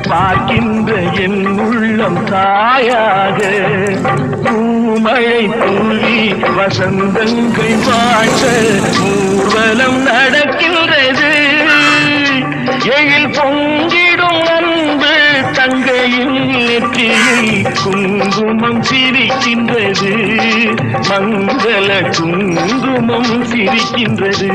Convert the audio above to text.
பார்க்கின்ற என் உள்ளம் தாயாக பூமழை தூவி வசந்தங்கள் வாழ்த்த ஊர்வலம் நடக்கின்றது. எழில் பொங்கிடும் அன்பு தங்கையின் நெற்றியில் குங்குமம் சிரிக்கின்றது. மங்கள குங்குமம் சிரிக்கின்றது.